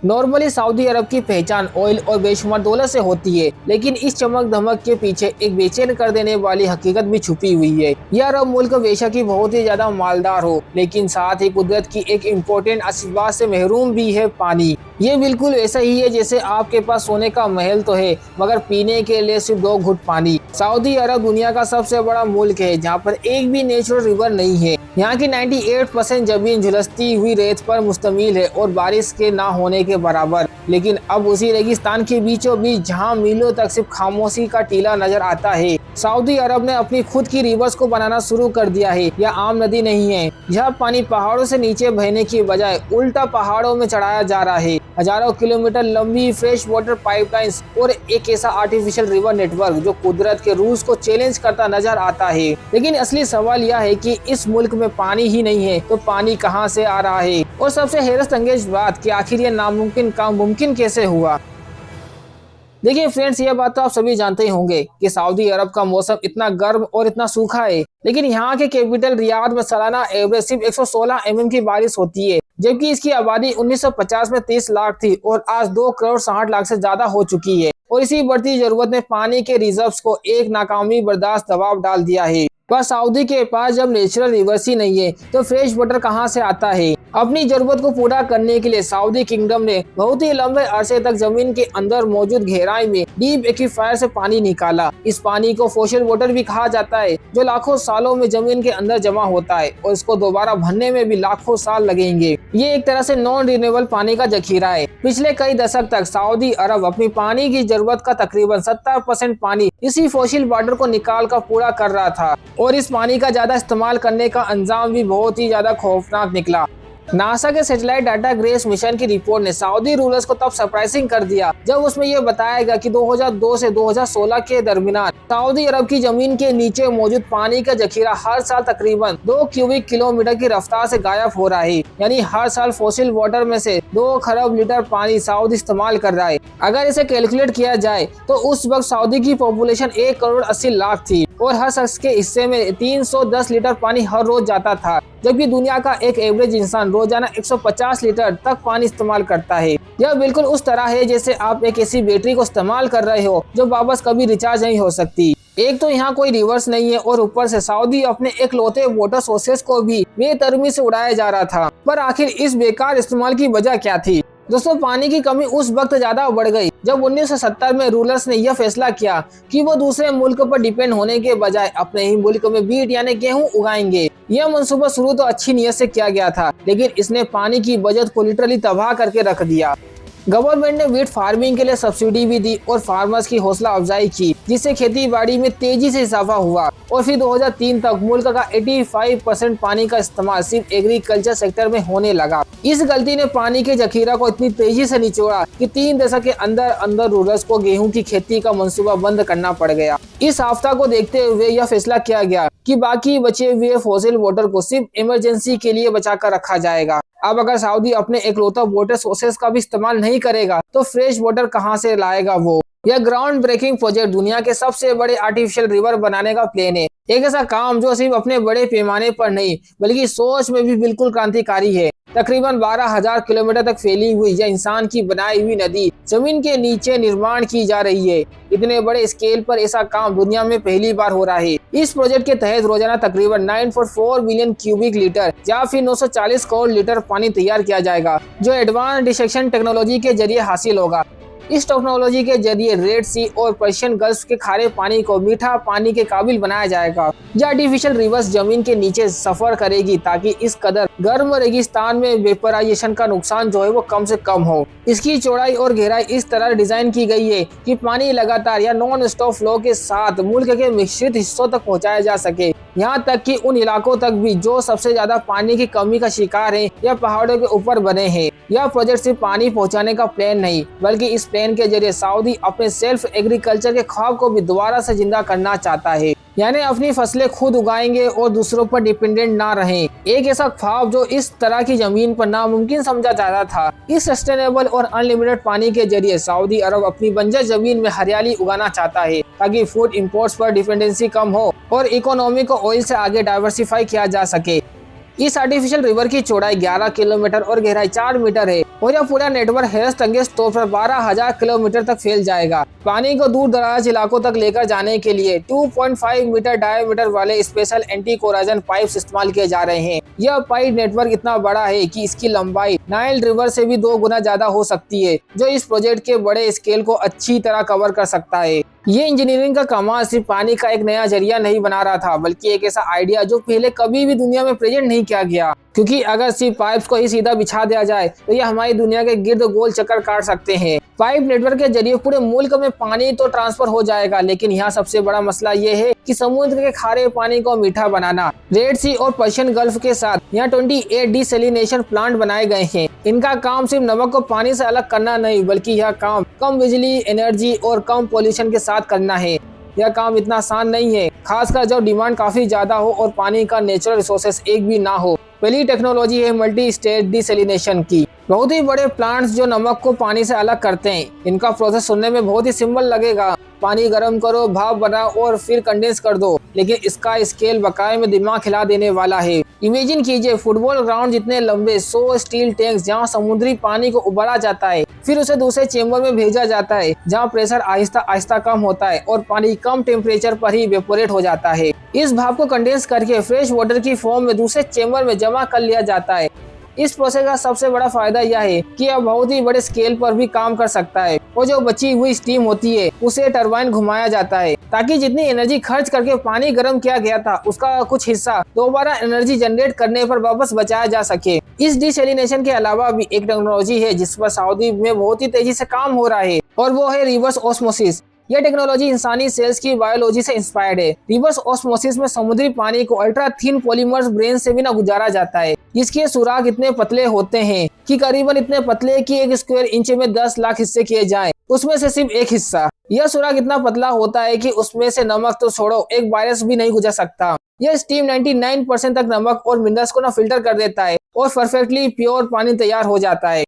Normally Saudi अरब की पहचान oil और बेशुमार दौलत से होती है, लेकिन इस चमक धमक के पीछे एक बेचैन कर देने वाली हकीकत भी छुपी हुई है। यह अरब मुल्क बेशक ही बहुत ही ज्यादा मालदार हो, लेकिन साथ ही कुदरत की एक इम्पोर्टेंट आशीर्वाद से महरूम भी है, पानी। ये बिल्कुल वैसा ही है जैसे आपके पास सोने का महल तो है, मगर पीने के लिए सिर्फ 2 घुट पानी। सऊदी अरब दुनिया का सबसे बड़ा मुल्क है जहाँ पर एक भी नेचुरल रिवर नहीं है। यहाँ की 98% जमीन झुलसती हुई रेत पर मुश्तमिल है और बारिश के ना होने के बराबर। लेकिन अब उसी रेगिस्तान के बीचों बीच जहाँ मीलों तक सिर्फ खामोशी का टीला नजर आता है, सऊदी अरब ने अपनी खुद की रिवर्स को बनाना शुरू कर दिया है। यह आम नदी नहीं है। यह पानी पहाड़ों से नीचे बहने की बजाय उल्टा पहाड़ों में चढ़ाया जा रहा है। हजारों किलोमीटर लंबी फ्रेश वाटर पाइपलाइंस और एक ऐसा आर्टिफिशियल रिवर नेटवर्क जो कुदरत के रूल्स को चैलेंज करता नजर आता है। लेकिन असली सवाल यह है कि इस मुल्क में पानी ही नहीं है तो पानी कहां से आ रहा है? और सबसे हैरत अंगेज बात कि आखिर ये नामुमकिन काम मुमकिन कैसे हुआ? देखिए फ्रेंड्स, ये बात तो आप सभी जानते ही होंगे कि सऊदी अरब का मौसम इतना गर्म और इतना सूखा है, लेकिन यहाँ के कैपिटल रियाद में सालाना एवरेज सिर्फ 116 mm की बारिश होती है, जबकि इसकी आबादी 1950 में 30 लाख थी और आज 2 करोड़ 60 लाख से ज्यादा हो चुकी है। और इसी बढ़ती जरूरत ने पानी के रिजर्व्स को एक नाकामी बर्दाश्त दबाव डाल दिया है। पर सऊदी के पास जब नेचुरल रिवर्स ही नहीं है तो फ्रेश वाटर कहां से आता है? अपनी जरूरत को पूरा करने के लिए सऊदी किंगडम ने बहुत ही लंबे अरसे तक जमीन के अंदर मौजूद गहराई में डीप एक्वीफायर से पानी निकाला। इस पानी को फोशल वाटर भी कहा जाता है, जो लाखों सालों में जमीन के अंदर जमा होता है और इसको दोबारा भरने में भी लाखों साल लगेंगे। ये एक तरह से नॉन रिन्यूएबल पानी का जखीरा है। पिछले कई दशक तक सऊदी अरब अपनी पानी की जरूरत का तकरीबन 70% पानी इसी फोसिल वाटर को निकाल कर पूरा कर रहा था, और इस पानी का ज्यादा इस्तेमाल करने का अंजाम भी बहुत ही ज्यादा खौफनाक निकला। नासा के सैटेलाइट डाटा ग्रेस मिशन की रिपोर्ट ने सऊदी रूलर्स को तब सरप्राइजिंग कर दिया जब उसमें यह बताया गया कि 2002 से 2016 के दरमियान सऊदी अरब की जमीन के नीचे मौजूद पानी का जखीरा हर साल तकरीबन 2 क्यूबिक किलोमीटर की रफ्तार से गायब हो रहा है। यानी हर साल फोसिल वाटर में से 2 खरब लीटर पानी सऊदी इस्तेमाल कर रहा है। अगर इसे कैलकुलेट किया जाए तो उस वक्त सऊदी की पॉपुलेशन 1 करोड़ 80 लाख थी और हर शख्स के हिस्से में 310 लीटर पानी हर रोज जाता था, जबकि दुनिया का एक एवरेज इंसान रोजाना 150 लीटर तक पानी इस्तेमाल करता है। यह बिल्कुल उस तरह है जैसे आप एक ऐसी बैटरी को इस्तेमाल कर रहे हो जो वापस कभी रिचार्ज नहीं हो सकती। एक तो यहाँ कोई रिवर्स नहीं है और ऊपर से सऊदी अपने एकलौते वाटर सोर्सेस को भी बेतरमी से उड़ाया जा रहा था। पर आखिर इस बेकार इस्तेमाल की वजह क्या थी? दोस्तों, पानी की कमी उस वक्त ज्यादा बढ़ गई जब 1970 में रूलर्स ने यह फैसला किया कि वो दूसरे मुल्क पर डिपेंड होने के बजाय अपने ही मुल्क में बीट यानी गेहूं उगाएंगे। यह मंसूबा शुरू तो अच्छी नीयत से किया गया था, लेकिन इसने पानी की बचत को लिटरली तबाह करके रख दिया। गवर्नमेंट ने वीट फार्मिंग के लिए सब्सिडी भी दी और फार्मर्स की हौसला अफजाई की, जिससे खेती बाड़ी में तेजी से इजाफा हुआ। और फिर 2003 तक मुल्क का 85% पानी का इस्तेमाल सिर्फ एग्रीकल्चर सेक्टर में होने लगा। इस गलती ने पानी के जखीरा को इतनी तेजी से निचोड़ा कि 3 दशक के अंदर अंदर रूलर्स को गेहूं की खेती का मंसूबा बंद करना पड़ गया। इस आफ्ता को देखते हुए यह फैसला किया गया कि बाकी बचे हुए फॉसिल वाटर को सिर्फ इमरजेंसी के लिए बचा कर रखा जाएगा। अब अगर सऊदी अपने एकलौता वाटर सोर्सेस का भी इस्तेमाल नहीं करेगा तो फ्रेश वाटर कहां से लाएगा वो? यह ग्राउंड ब्रेकिंग प्रोजेक्ट दुनिया के सबसे बड़े आर्टिफिशियल रिवर बनाने का प्लान है। एक ऐसा काम जो सिर्फ अपने बड़े पैमाने पर नहीं बल्कि सोच में भी बिल्कुल क्रांतिकारी है। तकरीबन 12,000 किलोमीटर तक फैली हुई यह इंसान की बनाई हुई नदी जमीन के नीचे निर्माण की जा रही है। इतने बड़े स्केल पर ऐसा काम दुनिया में पहली बार हो रहा है। इस प्रोजेक्ट के तहत रोजाना तकरीबन 9.4 मिलियन क्यूबिक लीटर या फिर 940 करोड़ लीटर पानी तैयार किया जाएगा, जो एडवांस डिसेक्शन टेक्नोलॉजी के जरिए हासिल होगा। इस टेक्नोलॉजी के जरिए रेड सी और पर्शियन गल्फ के खारे पानी को मीठा पानी के काबिल बनाया जाएगा। यह आर्टिफिशियल रिवर्स जमीन के नीचे सफर करेगी ताकि इस कदर गर्म रेगिस्तान में वेपराइजेशन का नुकसान जो है वो कम से कम हो। इसकी चौड़ाई और गहराई इस तरह डिजाइन की गई है कि पानी लगातार या नॉन स्टॉप फ्लो के साथ मुल्क के मिश्रित हिस्सों तक पहुँचाया जा सके, यहाँ तक कि उन इलाकों तक भी जो सबसे ज्यादा पानी की कमी का शिकार है या पहाड़ों के ऊपर बने हैं। यह प्रोजेक्ट सिर्फ पानी पहुँचाने का प्लान नहीं बल्कि इस प्लान के जरिए सऊदी अपने सेल्फ एग्रीकल्चर के ख्वाब को भी दोबारा से जिंदा करना चाहता है, यानी अपनी फसलें खुद उगाएंगे और दूसरों पर डिपेंडेंट ना रहें। एक ऐसा ख्वाब जो इस तरह की जमीन पर नामुमकिन समझा जाता था। इस सस्टेनेबल और अनलिमिटेड पानी के जरिए सऊदी अरब अपनी बंजर जमीन में हरियाली उगाना चाहता है ताकि फूड इंपोर्ट्स पर डिपेंडेंसी कम हो और इकोनॉमी को ऑयल से आगे डाइवर्सिफाई किया जा सके। इस आर्टिफिशियल रिवर की चौड़ाई 11 किलोमीटर और गहराई 4 मीटर है और यह पूरा नेटवर्क हेरस तंगेस तौर पर 12,000 किलोमीटर तक फैल जाएगा। पानी को दूर दराज इलाकों तक लेकर जाने के लिए 2.5 मीटर डायमीटर वाले स्पेशल एंटी कोराजन पाइप्स इस्तेमाल किए जा रहे हैं। यह पाइप नेटवर्क इतना बड़ा है कि इसकी लंबाई नाइल रिवर से भी 2 गुना ज्यादा हो सकती है, जो इस प्रोजेक्ट के बड़े स्केल को अच्छी तरह कवर कर सकता है। ये इंजीनियरिंग का कमाल सिर्फ पानी का एक नया जरिया नहीं बना रहा था, बल्कि एक ऐसा आइडिया जो पहले कभी भी दुनिया में प्रेजेंट नहीं किया गया। क्योंकि अगर सिर्फ पाइप्स को ही सीधा बिछा दिया जाए तो यह हमारी दुनिया के गिर्द गोल चक्कर काट सकते हैं। पाइप नेटवर्क के जरिए पूरे मुल्क में पानी तो ट्रांसफर हो जाएगा, लेकिन यहाँ सबसे बड़ा मसला ये है कि समुद्र के खारे पानी को मीठा बनाना। रेड सी और पर्शियन गल्फ के साथ यहाँ 28 डिसैलिनेशन प्लांट बनाए गए हैं। इनका काम सिर्फ नमक को पानी से अलग करना नहीं, बल्कि यह काम कम बिजली, एनर्जी और कम पॉल्यूशन के साथ करना है। यह काम इतना आसान नहीं है, खासकर जब डिमांड काफी ज्यादा हो और पानी का नेचुरल रिसोर्सेस एक भी ना हो। पहली टेक्नोलॉजी है मल्टी स्टेज डिसैलिनेशन की। बहुत ही बड़े प्लांट्स जो नमक को पानी से अलग करते हैं। इनका प्रोसेस सुनने में बहुत ही सिंपल लगेगा, पानी गर्म करो, भाप बनाओ और फिर कंडेंस कर दो, लेकिन इसका स्केल वाकई में दिमाग हिला देने वाला है। इमेजिन कीजिए फुटबॉल ग्राउंड जितने लंबे 100 स्टील टैंक्स जहां समुद्री पानी को उबाला जाता है, फिर उसे दूसरे चेंबर में भेजा जाता है जहां प्रेशर आहिस्ता आहिस्ता कम होता है और पानी कम टेम्परेचर पर ही इवेपोरेट हो जाता है। इस भाप को कंडेंस करके फ्रेश वाटर की फॉर्म में दूसरे चेंबर में जमा कर लिया जाता है। इस प्रोसेस का सबसे बड़ा फायदा यह है कि यह बहुत ही बड़े स्केल पर भी काम कर सकता है और जो बची हुई स्टीम होती है उसे टरबाइन घुमाया जाता है, ताकि जितनी एनर्जी खर्च करके पानी गर्म किया गया था उसका कुछ हिस्सा दोबारा एनर्जी जनरेट करने पर वापस बचाया जा सके। इस डिसैलिनेशन के अलावा भी एक टेक्नोलॉजी है जिस पर सऊदी में बहुत ही तेजी से काम हो रहा है, और वो है रिवर्स ऑस्मोसिस। यह टेक्नोलॉजी इंसानी सेल्स की बायोलॉजी से इंस्पायर्ड है। रिवर्स ऑस्मोसिस में समुद्री पानी को अल्ट्रा थिन पॉलीमर्स ब्रेन से भी ना गुजारा जाता है, जिसके सुराग इतने पतले होते हैं कि करीबन इतने पतले कि 1 स्क्वायर इंच में 10 लाख हिस्से किए जाएं, उसमें से सिर्फ एक हिस्सा। यह सुराग इतना पतला होता है कि उसमें से नमक तो छोड़ो, एक वायरस भी नहीं गुजर सकता। यह स्टीम 99% तक नमक और मिनरल्स को ना फिल्टर कर देता है और परफेक्टली प्योर पानी तैयार हो जाता है।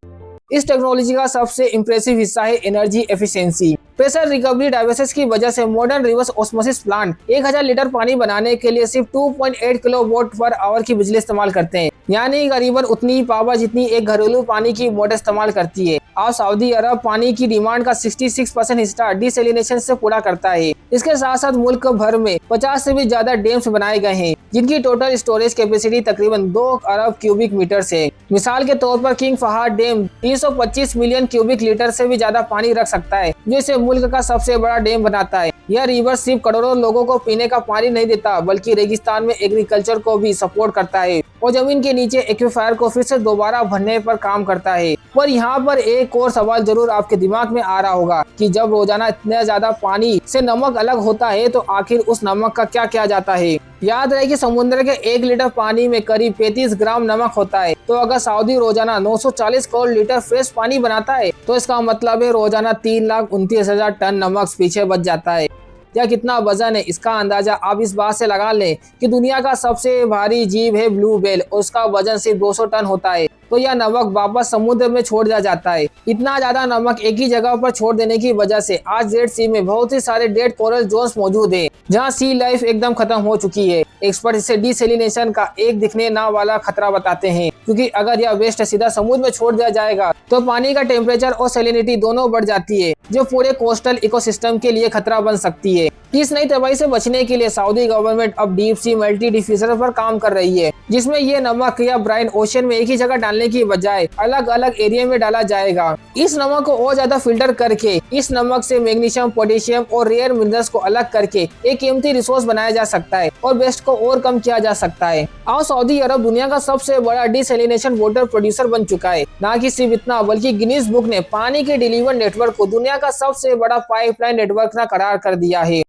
इस टेक्नोलॉजी का सबसे इम्प्रेसिव हिस्सा है energy efficiency. Pressure recovery devices की वजह से modern reverse osmosis plant 1000 litre पानी बनाने के लिए सिर्फ 2.8 किलोवाट पर आवर की बिजली इस्तेमाल करते हैं, यानी करीबन उतनी ही पावर जितनी एक घरेलू पानी की मोटर इस्तेमाल करती है। और सऊदी अरब पानी की डिमांड का 66% हिस्सा डिसैलिनेशन से पूरा करता है। इसके साथ साथ मुल्क भर में 50 से भी ज्यादा डैम्स बनाए गए हैं, जिनकी टोटल स्टोरेज कैपेसिटी तकरीबन 2 अरब क्यूबिक मीटर है। मिसाल के तौर पर king Fahd dam 325 million cubic litre से भी ज्यादा पानी रख सकता है, जो इसे मुल्क का सबसे बड़ा डैम बनाता है। यह रिवर सिर्फ करोड़ों लोगों को पीने का पानी नहीं देता, बल्कि रेगिस्तान में एग्रीकल्चर को भी सपोर्ट करता है और जमीन के नीचे एक्वीफायर को फिर से दोबारा भरने पर काम करता है। पर यहाँ पर एक और सवाल जरूर आपके दिमाग में आ रहा होगा कि जब रोजाना इतना ज्यादा पानी से नमक अलग होता है तो आखिर उस नमक का क्या किया जाता है। याद रहे कि समुद्र के 1 लीटर पानी में करीब 35 ग्राम नमक होता है। तो अगर सऊदी रोजाना 940 करोड़ लीटर फ्रेश पानी बनाता है तो इसका मतलब है रोजाना 3,29,000 टन नमक पीछे बच जाता है। यह कितना वजन है, इसका अंदाजा आप इस बात से लगा लें कि दुनिया का सबसे भारी जीव है ब्लू व्हेल और उसका वजन सिर्फ 200 टन होता है। तो यह नमक वापस समुद्र में छोड़ दिया जाता है। इतना ज्यादा नमक एक ही जगह पर छोड़ देने की वजह से आज रेड सी में बहुत ही सारे डेड कोरल जोन्स मौजूद है, जहाँ सी लाइफ एकदम खत्म हो चुकी है। एक्सपर्ट इसे डिसैलिनेशन का एक दिखने ना वाला खतरा बताते हैं, क्योंकि अगर यह वेस्ट सीधा समुद्र में छोड़ दिया जाएगा तो पानी का टेम्परेचर और सैलिनिटी दोनों बढ़ जाती है, जो पूरे कोस्टल इकोसिस्टम के लिए खतरा बन सकती है। इस नई तबाही से बचने के लिए सऊदी गवर्नमेंट अब डीप सी मल्टी डिफ्यूजर पर काम कर रही है, जिसमें ये नमक या ब्राइन ओशन में एक ही जगह डालने की बजाय अलग अलग एरिया में डाला जाएगा। इस नमक को और ज्यादा फिल्टर करके इस नमक से मैग्नीशियम, पोटेशियम और रेयर मिनरल्स को अलग करके एक कीमती रिसोर्स बनाया जा सकता है और वेस्ट को और कम किया जा सकता है। और सऊदी अरब दुनिया का सबसे बड़ा डिसैलिनेशन वाटर प्रोड्यूसर बन चुका है। न कि सिर्फ इतना, बल्कि गिनीज बुक ने पानी के डिलीवर नेटवर्क को दुनिया का सबसे बड़ा पाइपलाइन नेटवर्क न करार कर दिया है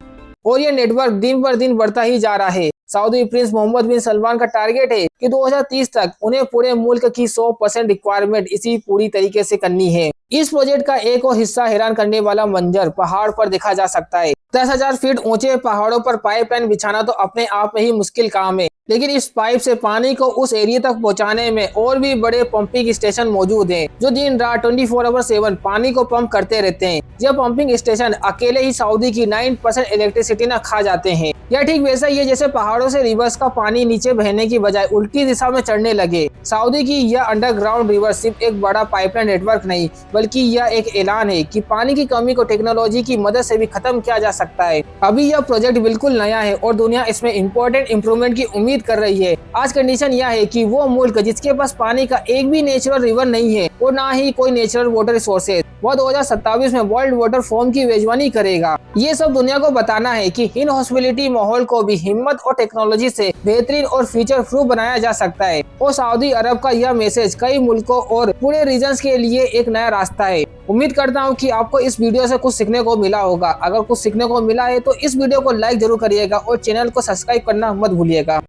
और ये नेटवर्क दिन पर दिन बढ़ता ही जा रहा है। सऊदी प्रिंस मोहम्मद बिन सलमान का टारगेट है कि 2030 तक उन्हें पूरे मुल्क की 100% रिक्वायरमेंट इसी पूरी तरीके से करनी है। इस प्रोजेक्ट का एक और हिस्सा हैरान करने वाला मंजर पहाड़ पर देखा जा सकता है। 10,000 फीट ऊंचे पहाड़ों पर पाइपलाइन बिछाना तो अपने आप में ही मुश्किल काम है, लेकिन इस पाइप से पानी को उस एरिया तक पहुंचाने में और भी बड़े पंपिंग स्टेशन मौजूद हैं, जो दिन रात 24/7 पानी को पंप करते रहते हैं। यह पंपिंग स्टेशन अकेले ही सऊदी की 9% इलेक्ट्रिसिटी न खा जाते हैं। यह ठीक वैसा ही है जैसे पहाड़ों से रिवर्स का पानी नीचे बहने की बजाय उल्टी दिशा में चढ़ने लगे। सऊदी की यह अंडरग्राउंड रिवर सिर्फ एक बड़ा पाइपलाइन नेटवर्क नहीं, बल्कि यह एक ऐलान है कि पानी की कमी को टेक्नोलॉजी की मदद से भी खत्म किया जा सकता है। अभी यह प्रोजेक्ट बिल्कुल नया है और दुनिया इसमें इम्पोर्टेंट इम्प्रूवमेंट की उम्मीद कर रही है। आज कंडीशन यह है कि वो मुल्क जिसके पास पानी का एक भी नेचुरल रिवर नहीं है और ना ही कोई नेचुरल वाटर रिसोर्सेज, वह 2027 में वर्ल्ड वाटर फोरम की मेजबानी करेगा। ये सब दुनिया को बताना है कि इन हॉस्पिटलिटी माहौल को भी हिम्मत और टेक्नोलॉजी से बेहतरीन और फ्यूचर प्रूफ बनाया जा सकता है। और सऊदी अरब का यह मैसेज कई मुल्कों और पूरे रीजन्स के लिए एक नया रास्ता है। उम्मीद करता हूँ कि आपको इस वीडियो से कुछ सीखने को मिला होगा। अगर कुछ सीखने को मिला है तो इस वीडियो को लाइक जरूर करिएगा और चैनल को सब्सक्राइब करना मत भूलिएगा।